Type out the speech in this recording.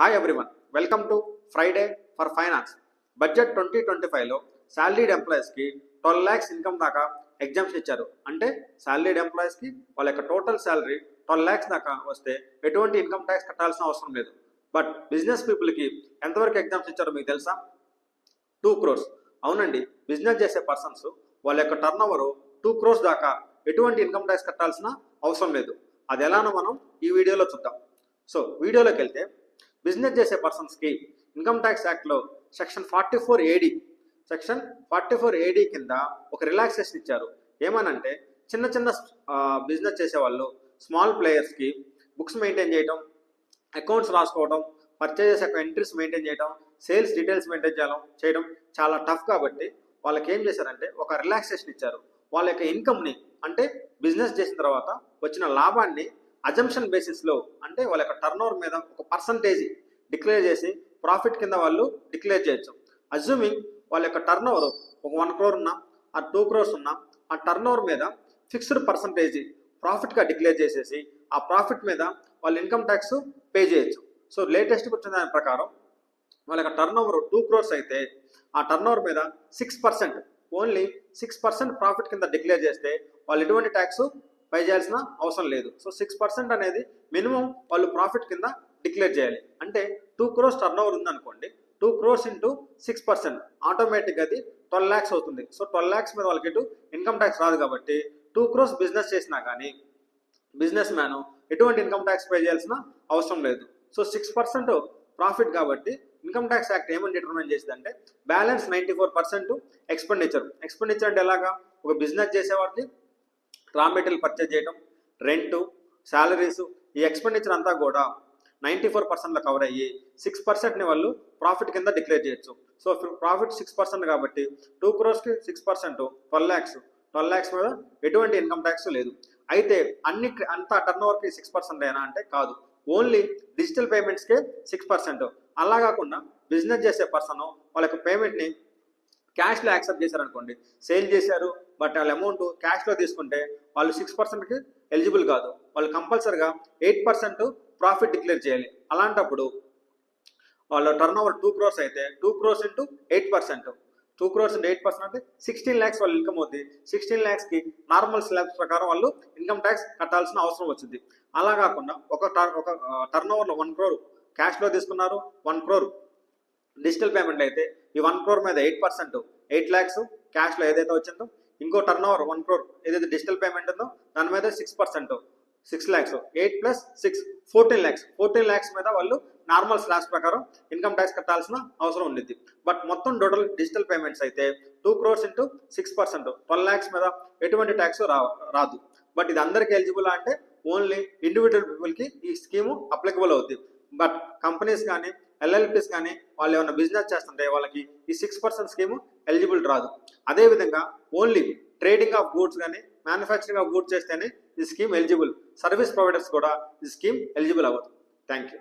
Hi everyone, welcome to Friday for finance. Budget 2025లో salaried ఎంప్లాయీస్కి 12 lakhs income దాకా exemption ఇచ్చారు. అంటే సాలరీడ్ ఎంప్లాయీస్కి వాళ్ళ యొక్క టోటల్ శాలరీ 12 lakhs దాకా వస్తే ఎటువంటి ఇన్కమ్ ట్యాక్స్ కట్టాల్సిన అవసరం లేదు. బట్ బిజినెస్ పీపుల్కి ఎంతవరకు ఎగ్జామ్స్ ఇచ్చారో మీకు తెలుసా? 2 crores. అవునండి, బిజినెస్ చేసే పర్సన్స్ వాళ్ళ యొక్క టర్న్ ఓవర్ 2 crores దాకా ఎటువంటి ఇన్కమ్ ట్యాక్స్ కట్టాల్సిన అవసరం లేదు. అది ఎలానో మనం ఈ వీడియోలో చూద్దాం. సో వీడియోలోకి వెళ్తే, బిజినెస్ చేసే పర్సన్స్కి ఇన్కమ్ ట్యాక్స్ యాక్ట్లో సెక్షన్ 44AD కింద ఒక రిలాక్సేషన్ ఇచ్చారు. ఏమనంటే చిన్న చిన్న బిజినెస్ చేసేవాళ్ళు, స్మాల్ ప్లేయర్స్కి బుక్స్ మెయింటైన్ చేయడం, అకౌంట్స్ రాసుకోవడం, పర్చేజెస్ యొక్క ఎంట్రీస్ మెయింటైన్ చేయడం, సేల్స్ డీటెయిల్స్ మెయింటైన్ చేయడం చాలా టఫ్ కాబట్టి వాళ్ళకి ఏం చేశారంటే ఒక రిలాక్సేషన్ ఇచ్చారు. వాళ్ళ యొక్క ఇన్కమ్ని, అంటే బిజినెస్ చేసిన తర్వాత వచ్చిన లాభాన్ని అజంప్షన్ బేసిస్లో, అంటే వాళ్ళ యొక్క టర్న్ ఓవర్ మీద ఒక పర్సంటేజ్ డిక్లేర్ చేసి ప్రాఫిట్ కింద వాళ్ళు డిక్లేర్ చేయొచ్చు. అజ్యూమింగ్ వాళ్ళ యొక్క టర్న్ ఓవర్ ఒక 1 crore ఉన్నా, ఆ 2 crores ఉన్నా, ఆ టర్న్ ఓవర్ మీద ఫిక్స్డ్ పర్సంటేజ్ ప్రాఫిట్గా డిక్లేర్ చేసేసి ఆ ప్రాఫిట్ మీద వాళ్ళు ఇన్కమ్ ట్యాక్స్ పే చేయొచ్చు. సో లేటెస్ట్గా వచ్చిన దాని ప్రకారం వాళ్ళ యొక్క టర్న్ ఓవర్ 2 crores అయితే ఆ టర్న్ ఓవర్ మీద 6%, ఓన్లీ 6% ప్రాఫిట్ కింద డిక్లేర్ చేస్తే వాళ్ళు ఎటువంటి ట్యాక్స్ పే చేయాల్సిన అవసరం లేదు. సో 6% అనేది మినిమం వాళ్ళు ప్రాఫిట్ కింద డిక్లేర్ చేయాలి. అంటే 2 crores టర్న్ ఓవర్ ఉందనుకోండి, 2 crores ఇంటూ 6% ఆటోమేటిక్గా అది 12 lakhs అవుతుంది. సో 12 lakhs మీద వాళ్ళకి ఎటు ఇన్కమ్ ట్యాక్స్ రాదు కాబట్టి 2 crores బిజినెస్ చేసినా కానీ బిజినెస్ మ్యాన్ ఎటువంటి ఇన్కమ్ ట్యాక్స్ పే చేయాల్సిన అవసరం లేదు. సో 6% ప్రాఫిట్ కాబట్టి ఇన్కమ్ ట్యాక్స్ యాక్ట్ ఏమని డిటర్మైన్ చేసిందంటే బ్యాలెన్స్ 94% ఎక్స్పెండిచర్ అంటే ఎలాగా? ఒక బిజినెస్ చేసేవాడికి రా మెటీరియల్ పర్చేజ్ చేయడం, రెంటు, శాలరీస్, ఈ ఎక్స్పెండిచర్ అంతా కూడా 94%లో కవర్ అయ్యి 6%ని వాళ్ళు ప్రాఫిట్ కింద డిక్లేర్ చేయొచ్చు. సో ప్రాఫిట్ 6% కాబట్టి 2 crores-కి 6% 12 lakhs మీద ఎటువంటి ఇన్కమ్ ట్యాక్స్ లేదు. అయితే అంతా టర్న్ ఓవర్కి 6% అయినా అంటే కాదు, ఓన్లీ డిజిటల్ పేమెంట్స్కే 6%. అలా కాకుండా బిజినెస్ చేసే పర్సన్ వాళ్ళ యొక్క పేమెంట్ని క్యాష్లో యాక్సెప్ట్ చేశారనుకోండి, సేల్ చేశారు బట్ వాళ్ళ అమౌంట్ క్యాష్లో తీసుకుంటే వాళ్ళు 6%కి ఎలిజిబుల్ కాదు. వాళ్ళు కంపల్సరిగా 8% ప్రాఫిట్ డిక్లేర్ చేయాలి. అలాంటప్పుడు వాళ్ళ టర్న్ ఓవర్ 2 crores అయితే 2 crores ఇంటూ 8%, 2 crores ఇంటూ 8% అంటే 16 lakhs వాళ్ళు ఇన్కమ్ అవుతుంది. 16 lakhsకి నార్మల్ స్లాబ్స్ ప్రకారం వాళ్ళు ఇన్కమ్ ట్యాక్స్ కట్టాల్సిన అవసరం వచ్చింది. అలా కాకుండా ఒక టర్న్ ఓవర్లో 1 crore క్యాష్లో తీసుకున్నారు, 1 crore డిజిటల్ పేమెంట్ అయితే ఈ 1 crore మీద 8%, 8 lakhs క్యాష్లో ఏదైతే వచ్చిందో, ఇంకో టర్న్ ఓవర్ 1 crore ఏదైతే డిజిటల్ పేమెంట్ ఉందో దాని మీద 6%, 6 lakhs, 8 + 6 14 lakhs మీద వాళ్ళు నార్మల్ స్లాబ్స్ ప్రకారం ఇన్కమ్ ట్యాక్స్ కట్టాల్సిన అవసరం ఉండిద్ది. బట్ మొత్తం టోటల్ డిజిటల్ పేమెంట్స్ అయితే 2 crores ఇంటూ 6% 12 lakhs మీద ఎటువంటి ట్యాక్స్ రాదు. బట్ ఇది అందరికీ ఎలిజిబుల్ అంటే ఓన్లీ ఇండివిజువల్ పీపుల్కి ఈ స్కీము అప్లికబుల్ అవుతుంది. బట్ కంపెనీస్ కానీ LLPs కానీ వాళ్ళు ఏమైనా బిజినెస్ చేస్తుంటే వాళ్ళకి ఈ 6% స్కీము ఎలిజిబుల్ రాదు. అదేవిధంగా ఓన్లీ ట్రేడింగ్ ఆఫ్ గూడ్స్ కానీ మ్యానుఫ్యాక్చరింగ్ ఆఫ్ గూడ్స్ చేస్తేనే ఈ స్కీమ్ ఎలిజిబుల్. సర్వీస్ ప్రొవైడర్స్ కూడా ఈ స్కీమ్ ఎలిజిబుల్ అవ్వదు. Thank you.